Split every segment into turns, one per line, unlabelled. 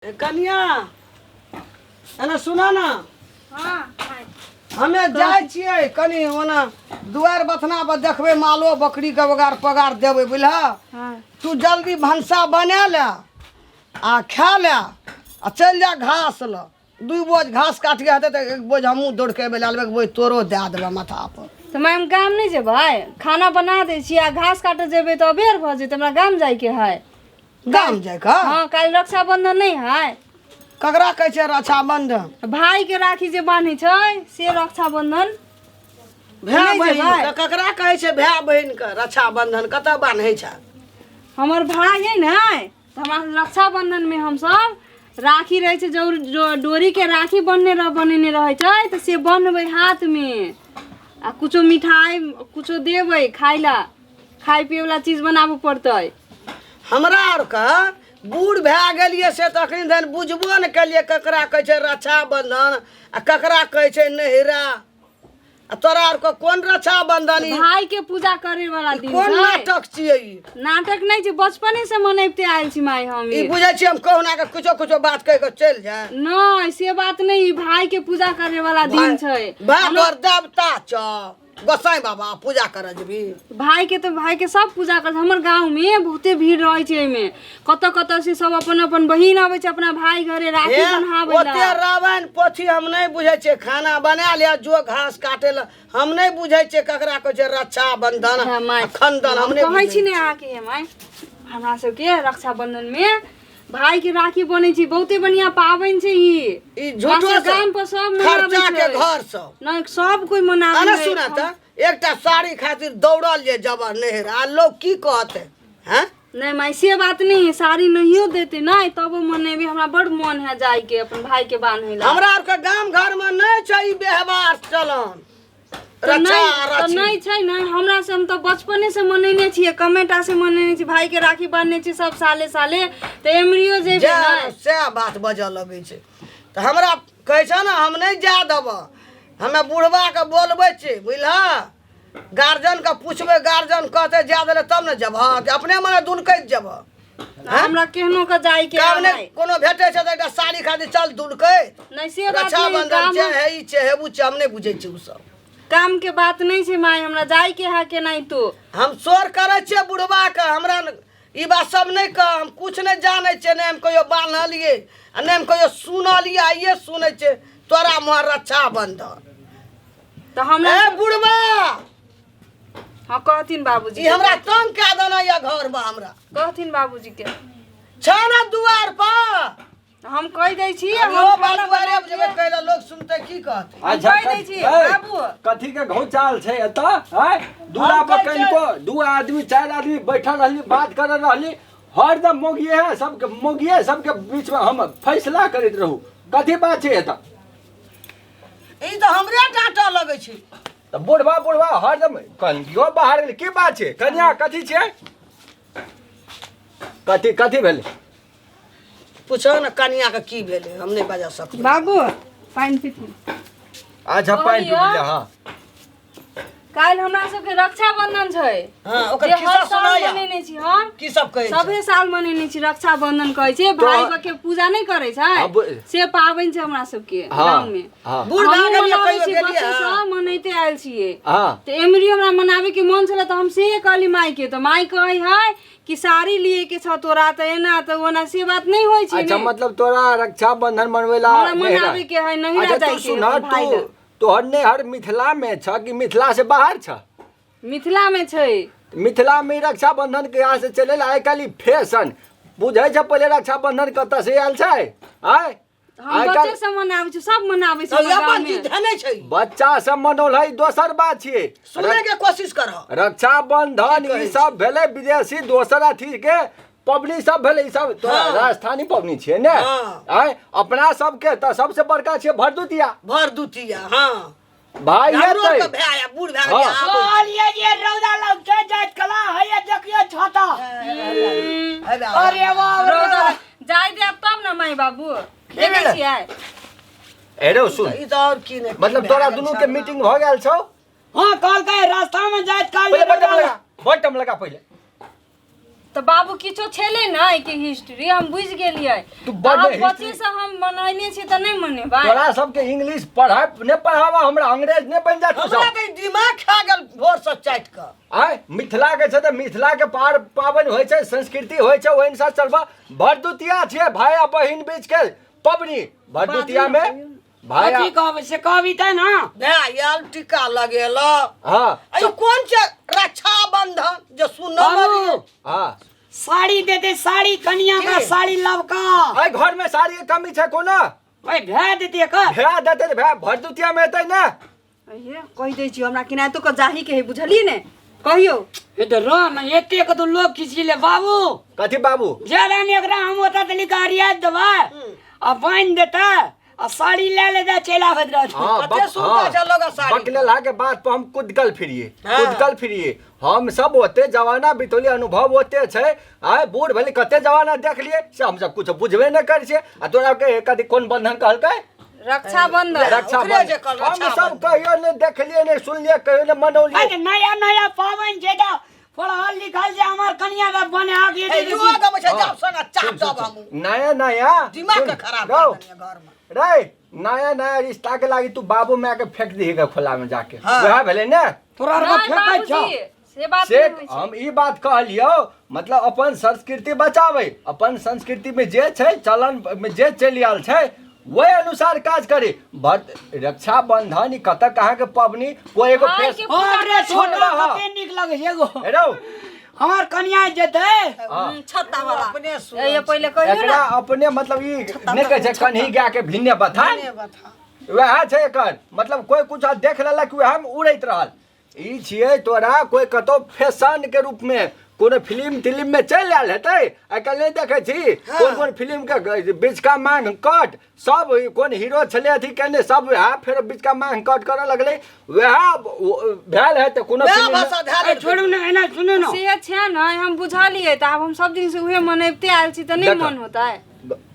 कन्या एना सुना ना।
हाँ
हमें जाए छिए कनी ओना दुआर बथना पर देखबे मालो बकरी के बगार पगार देबे बुझला।
हाँ
तू जल्दी भंसा बना ले आ खा ले आ चल जा घास ल। दू बोझ घास काट के हेते त एक बोझ हमहू दौड़ के बेला लेबे बोझ तोरो दे देबे माथा पर।
तो मैम गाम नहीं जेबै, खाना बना दे छी आ घास काटे जेबै तो अबेर भ जेतै, हमरा गाम जाय के है।
गाम जाए का?
हाँ काल रक्षाबंधन नहीं है।
ककरा कहै छै रक्षाबंधन?
भाई के राखी जे बांधे छै से रक्षाबंधन।
भाय
नहीं
बहिन
जेबै।
के ककरा कहै छै भाय बहिन के रक्षाबंधन कतऽ बान्है छै?
हमर भाई है ना, तो हमरा रक्षाबंधन में हम सब राखी रहे छै जो डोरी के राखी बनेने रहे छै तो से बन्हबै हाथ में आ कुछो मिठाई कुछो देबै खाइ ला, खाइ पिए वाला चीज बनाबे पड़तै।
हमरा आर के बूढ़ भए गेलिए से तखन धन बुझबो न केलिए ककरा कहै छै रक्षाबंधन आ ककरा कहै छै नहिरा। आ तोरा आर के कोन रक्षाबंधन ई
भाई के पूजा करे वाला दिन
कोन
छै।
नाटक छियै ई?
नाटक नहीं छै, बचपने से मनैबते आयल छी माई हम।
ई बुझै छी हम कहुना के कुछो कुछो बात कह के चल जाए।
नहीं से बात नहीं, भाई के पूजा करे वाला दिन छै।
भाय तोर देवता छ गोसाई बाबा पूजा करे जेबी?
भाई के सब पूजा कर। हमर गांव में बहुते भीड़ रहे छै एमे, कत से सब अपन अपन बहिन आवे छै अपना भाई घरे राखी बन्हावे ला।
ओते रावण पोथी हम नहीं बुझै छै, खाना बना लिया जो घास काटे ला हम नहीं बुझै छै ककरा कहै छै रक्षाबंधन
हाँ, माई।
खंडन हम नहीं
कहै छी
बुझै
ने आके हे माई, हमरा सबके रक्षाबंधन में भाई के राखी बने छी, बहुते बढ़िया पाबन छै
ई झूठो
हमरा सब गाम पर सब मनावे
खर्चा के
छै।
घर सब
नहीं सब कोई मनावे
अरे
है।
सुना त एकटा साड़ी खातिर दौड़ल जे जबर नहर आ लोग की कहते हैं?
नहीं माई से बात नहीं है, साड़ी नहीं देते नहीं तब मनेबे। हमरा बड़ मन है जाय के अपन भाई के बांधे ला।
हमरा आर के गांव घर में नहीं छै ई व्यवहार चलन
तो
रक्षा
नहीं छै ना, हमरा से हम तो बचपने से मनैने छियै, कमेटा से मनैने छी, भाई के राखी बांधने छी सब साले साले। तो एमरियो जेबे ना
से बात बजऽ लगे छै त हमरा कहै छ ना हम नहीं जा देब। हमें बुढ़वा के बोलबै छी बुझला, गार्जियन के पूछबै, गार्जियन कहते जा देले तब न जब अपने मने दुनकैत जब।
हमरा केहनो के जाय के
काम ने
है।
कोनो भेटै छै त एकटा साड़ी खातिर चल दुनकैत
नहीं से बात नहीं,
रक्षाबंधन छै
काम
है ई छै हेबू छै हम नहीं बुझै छी उ सब।
काम के बात नहीं छै माई, हमरा जाय के है के नहीं। तो
हम शोर करे छियै बुढ़वा के, हमरा ई बात सब नहीं कह, हम कुछ नहीं जाने छियै, नहीं हम कहियो बान्हलिए आ नहीं हम कहियो सुनलिए, आइए सुनै छियै तोरा मुँह रक्षाबंधन।
तो हमरा
ए बुढ़वा
हाँ कहथिन बाबूजी
ई हमरा तंग कए देना या घर में हमरा
कहथिन बाबूजी के
छ ना दुआर पर
हम कह दै छी।
हम
हम
बाल दुआरे पर जेबे कहला लोग सुनते की कहत?
अच्छा कह दै छी बाबू
कथी के घोचाल छै एतऽ? हैं दूरा पर कनिको दू आदमी चार आदमी बैठल रहली बात कर रहली, हरदम मोगिए सबके बीच में हम फैसला करैत रहू। कथी बात छै एतऽ?
ई तो हमरे डांटा लगे छै।
त बुढ़वा हरदम कनियो बाहर गेली, की बात छै? कन्या कथी छै? कथी भेलै?
पूछो ना कन्या के की भेले हम नहीं बजा सकब।
बाबू पानी पीथिन।
अच्छा पानि पी ले। हां
काल हमरा सबके रक्षाबंधन छै।
हां ओकर
जे
किस्सा
हर साल
सुनाया
मनेने छी हम,
की सब कहै छै?
सभे साल मनेने छी रक्षाबंधन कहै छै। भाई के पूजा नहीं करे छै से पाबन छै हमरा सबके गांव में।
बूढ़ भए गेलिए कहियो गेलिए
बच्चा सब मनैते आयल छियै।
हां
तो एमरी हमरा मनावे के मन छले तो हम से कहली माई के, तो माई कहे है कि साड़ी लिए के छ तोरा तो एना तो ओना से बात नहीं होय छै।
अच्छा मतलब तोरा रक्षाबंधन मनवेला
हमरा मनावे के है नहीं रह जाय के भाई ला।
तोहर ने हर मिथिला में छ कि मिथिला से बाहर छ?
मिथिला में छै।
मिथिला में रक्षाबंधन के यहाँ से चले आइ काली फैशन बुझे छ। पहले रक्षाबंधन कत से आयल छै? आय
हम बच्चे सब मनावे छै, सब मनावे छै गांव
अपन
में।
चीज धने छै
बच्चा सब मनोल है दोसर बात छियै।
सुने के कोशिश कर।
रक्षाबंधन ई सब भेले विदेशी दोसर अथी के पबनी सब भेले, ई सब तोरा राजस्थानी पबनी छियै ने। आय अपना सबके त सबसे बड़का छियै
भरदुतिया। हां
भाई
हमरो
हेतै
के भाय बूढ़ भए गेलिए आप
बोलिए ये रौदा लग के जात कला है ये देखियो छाता। अरे वाह
रौदा जाय दे तब ना माई बाबू देखे छियै।
एरो सुन
ई तो और की नहीं
मतलब तोरा दुनू के मीटिंग हो गेल छौ?
हां कल के रास्ता में जात काल
पहले बटम लगा पहले
तो बाबू किछो छेले ना के हिस्ट्री हम बुझ गेलिए।
तू बड़े
अब
history-
बच्चे से हम बनैले छी त नहीं मनेबै।
तोरा सबके इंग्लिश ने पढ़ावा, हमरा अंग्रेज ने बन जा तू
हमरा
सब।
के दिमाग खा गेल भोर से चाटि के।
आय मिथिला के छै त मिथिला के पाबनि होइ छै, संस्कृति होइ छै, ओहि अनुसार चलबा। भरदुतिया छियै भाई आ बहिन बीच के पबनी। भरदुतिया में भाई
कथी कहबै से कहबी त ना।
भाय आयल टीका लगेला।
हाँ
अई कोन छै रक्षा बंधन जो सुनो
बाबू
हाँ
साड़ी दे दे, साड़ी कनिया का
की?
साड़ी लवका।
आय घर में साड़ी के कमी छै कोनो?
ओए भे देते का
भेड़ा देते त भे भरदुतिया में एतै ने।
अइये कहि दै छी हमरा किनातो के जाही के है बुझलिए ने। कहियो
ए तो राम एते के तो लोग किसी ले बाबू
कथी बाबू?
ज्यादा ने एकरा हम होता त लिखा रियाज देबा आ बांध देता आ साड़ी ले जा चला भद्रत।
हाँ,
कते सुंदर छै लोग साड़ी।
बकलेला के बात पर हम कुदकल फिरिए
हाँ।
कुदकल फिरिए। हम सब ओते जवाना बितौली, अनुभव ओते छै। आय बूढ़ भेली कते जवाना देख लिए से हम सब कुछ बुझबे न करै छियै। आ तोरा के कथी कोन बंधन कहलकै?
रक्षा बंधन।
रक्षा
ओकरे जे कहल
बंधन। हम
रक्षा
सब कहियो ने देखलिए ने सुनलिए, कहियो ने मनौलिए।
अरे नया नया पावन छै त पढ़ल लिखल जे हमर कनिया का बने आ गए
ए युवा के छै जाब संग चाप दब हम।
नया नया
दिमाग के खराब
रहो।
कर देने घर में।
रे नया नया रिश्ता के लागी तू बाबू माय के फेंक दी के खोला में जाके।
हाँ।
वह भेले ने।
तोरा आर
नहीं
के फेंकै छ।
बाबूजी, से बात
से
नहीं होइ छै।
हम ई बात कहलियो, मतलब अपन संस्कृति बचावे, अपन संस्कृति में जे छै चलन में जे चलि आयल छै वही अनुसार काज करे। रक्षा बंधन कत कहाँ के पबनी कोई एगो
भाई
फेस
के
अरे छोटा
रहा।
कते निक लगे छै एगो
हेरो
हमर कनिया जेते
हाँ।
छत्ता वाला अपने सुन।
ये पहले कहियो
एकरा
ना।
अपने मतलब ई ने कहे छै कन्ही गा के भिन्ने बथा। वह छै एकर मतलब कोई कुछ देख लेलक वह हम उड़ैत रहल। ई छियै तोरा कोई कतो फैशन के रूप में कोनो फिल्म में चल आयल हेतै। आइ काल्हि नहीं देखे छी कोन कोन फिल्म के बीच का मांग कट सब कोन हीरो छले अथी केने सब वह फिर बीच का मांग कट करे लगले। वह भेल है त कोनो
वह
फिल्म में-
भाषा ध्यान
छोड़ू ना एना सुनो ना
से छै ना हम बुझलिए त अब हम सब दिन से उहे मनैबते आयल छी त नहीं
देखा।
मन होता है।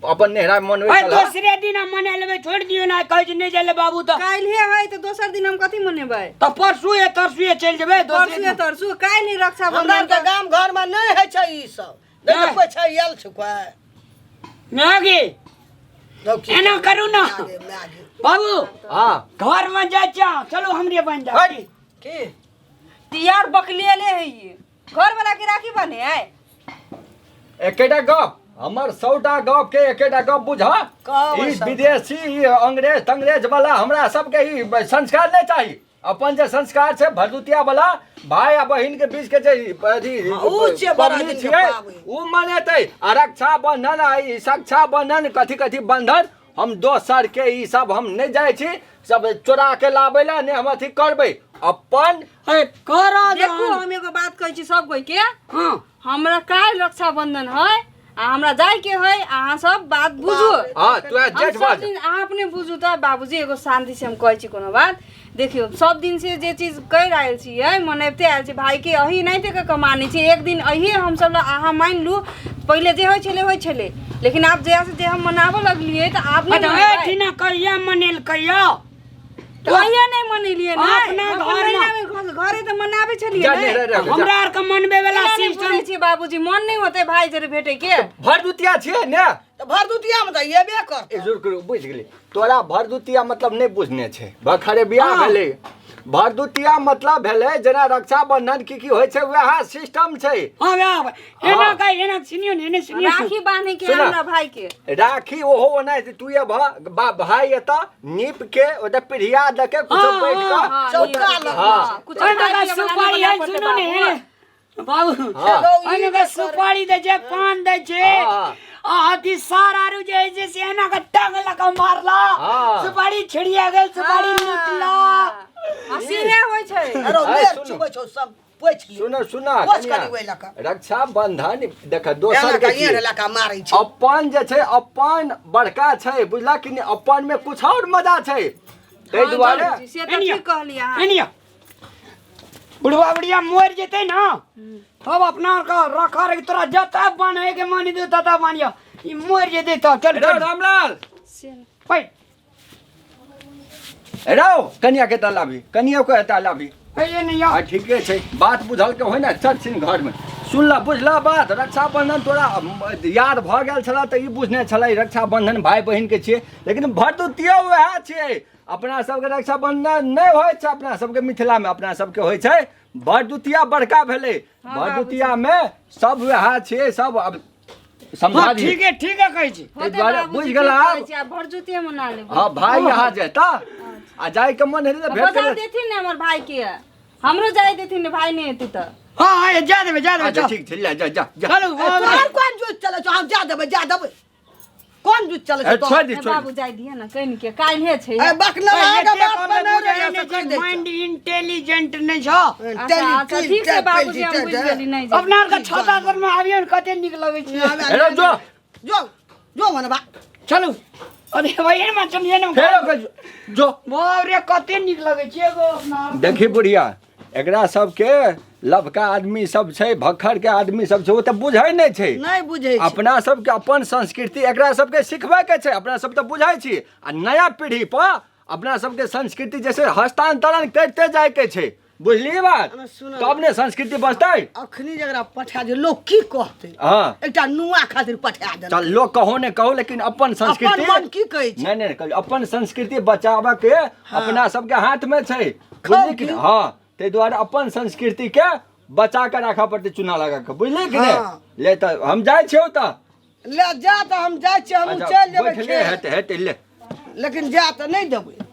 अपन नेहरा मन
ओए दूसरे दिन हम मने लेबे छोड़ दियो ना कहै छै नहीं चले बाबू त
काल्हि है त दोसर दिन हम कथी मनेबै?
त परसू या तरसू या चल जेबे दूसरे
परसू
दिन
तरसू काल्हि रक्षा
हमरा
बंधन
के गांव घर में नहीं है छै ई सब। नहीं
नहीं।
कोई छै आयल छै कोई।
नागी
लौकी
एना करू ना
आगे में आगे।
बाबू
हां
घर में जा चलो हमरे बन जा
हट।
की
तियार बकलियले है ये घर वाला के राखी बने है।
एकेटा गप हमर 100टा गप के एकेटा गप बुझ।
कहबै
ई
सब।
विदेशी ई अंग्रेज तंग्रेज वाला हमरा सबके ई संस्कार नहीं चाहिए। अपन जे संस्कार छै भरदुतिया वाला भाई आ बहिन के बीच के जे अथी
ऊ छै बड़ा
पबनी
दिन के
छियै,
पाबनि।
ऊ मनेतै। आ रक्षा बंधन आ ई शिक्षा बंधन कथी कथी बंधन हम दोसर के ई सब हम नहीं जाय छी। सब चोरा के लाबै ला ने हम अथी करबै अपन।
ए करा
देखो हम एगो बात कहै छी सब कोई के।
हां
हमरा काल्हि रक्षा बंधन है आ हमरा जाय के है। अहाँ सब बात बुझू।
हां तू
हम
जेठ
सब
बाज
दिन अहाँ अपने बुझू त बाबूजी एगो शांति से हम कहै छी कोनो बात। देखियो सब दिन से जे चीज कहि आयल छियै मनैबते आयल छी भाई के अही नहीं ते के माने छी। एक दिन अही हम सब अहाँ मान लू पहले जे होइ छले लेकिन आप जैसे जे हम मनाबो लगलिए त आप नहीं
अच्छा ए ठिना कहिया मनेल कहिया
कहिया नहीं मनेलिए ना
अपना घर में।
घरे त मनाबे छलिए
जा
ना।
ने रे
हमरा आर के मनबे वाला
नहीं
सिस्टम
बुझै छी बाबूजी मन नहीं होते भाई जरे भेटे के।
भरदुतिया छियै ने।
तो भरदुतिया में तो येबे कर।
ए जुर करू बुझ गेली तोरा भरदुतिया मतलब नहीं बुझने छै। बखरे बियाह
हाँ।
भेलै भरदुतिया मतलब भेलै जेना रक्षा बंधन की होइ छै वएह सिस्टम छै।
हां बे एना कहि एना सुनियो ने एने सुनियो
राखी बांधे के
सुना।
हमरा भाई के
राखी ओहो ओना तू ये भाई एता नीप के ओते पिढ़िया द के कुछ
हाँ,
बैठ
हाँ,
के
चौका लग।
हाँ।
कुछ
ओना
खाए
का
पिए वाला
सुपारी
नहीं
है
बना
सुनो ने
पड़ते
बाबू
हाँ।
ओना का सुपारी दे जे पान दे छे
हाँ।
आ हाथी सारा रु जे से एना का टांग लगा मारला
हाँ।
सुपारी छिड़िया गेल सुपारी लूटला
सीधे होय छै।
अरे
आय,
लेर
सुनो।
छुबै छौ सब पोछ ली।
सुनो सुना
पोछ
कनिया,
करी ओइ लका।
रक्षा बंधन देख दोसर
एना
के
का
छियै।
ये लका मारै छै।
अपन जे छै अपन बड़का छै बुझला कि नहीं अपन में कुछ और मजा छै ताहि दुआरे
हाँ, से तो ठीक कहली अहाँ।
एनिया बुढ़वा बुढ़िया मर जेते ना तब अपना का रखा रे तोरा जता बने के मानी दे तता मानिया ई मर जेते तो चल
हेरो रामलाल
भाई
हेरो कनिया के तालाबी कनिया को तालाबी
ये नहीं
आ ठीके छै बात बुझल के होय ना चल छिन घर में सुनला बुझला बात रक्षाबंधन तोरा याद भऽ गेल छला तऽ ई बुझने छलै रक्षाबंधन भाई बहिन के छियै लेकिन भरदुतिया वएह छियै अपना सबके रक्षाबंधन नहि होइ छै अपना सबके मिथिला में अपना सबके होइ छै भरदुतिया बड़का भेलै भरदुतिया में सब वएह छियै सब अब समझा
हाँ,
दी
ठीक है कहै छी
ताहि दुआरे बुझ गेला
भरजुतिया मना लेबै
हाँ भाई यहाँ जेता आ जाय के मन हेतै तऽ भेट
बता देथिन ने हमर भाई के हमरो जाय देथिन ने भाई नहीं एतै तऽ
हाँ हाँ जा देबै
अच्छा
चल
ठीक छै जा जा जा जा
चलू
तोहर कोन जुत चले छौ हम जा देबै कोन जुत चले छौ
छोड़ दे
ए
छोड़
बाबू जाय दिए ना कहिन के काल्हे छै
ए बकला के बात पर नहीं रहे से कह दे
माइंड इंटेलिजेंट नहीं छ
अच्छा ठीक छै बाबूजी हम बुझ गेली नहीं जाय
अपना के छता तर में आबियो कते निक लगै छै
हेलो जो
जो मनबा
चलू अरे भैया में चलिए ना
फेर जो
बाप रे कते निक लगै छै एगो अपना
देखी बुढ़िया एकरा सबके लबका आदमी सब छै भखर के आदमी सब छै ओ तऽ बुझै नहि छै
नहीं बुझे
अपना सबके अपन संस्कृति एकरा सबके सिखबै के छै अपना सब तऽ बुझै छी आ नया पीढ़ी पर अपना सबके संस्कृति जैसे हस्तांतरण करते जाय के छै बुझलिए बात तब ने संस्कृति बचतै
अखनी जकरा पठा जे लोग की कहतै
हाँ
एकटा नुआ खातिर पठा दे
चल लोग कहो ने कहो लेकिन अपन संस्कृति
अपन मन की कहै छै
नहीं नहीं अपन संस्कृति बचाबे के अपना सबके हाथ में छै बुझलिए कि नहीं? हाँ ताहि दुआरे अपन संस्कृति के बचा के रखा पड़ते चूना लगा के बुझलिए कि नहीं ले तऽ हम जाइ छियौ तऽ
ले जा तऽ हम जाइ छी हम चल जेबै
बैठले हेते ले
लेकिन जा तऽ नहीं देबै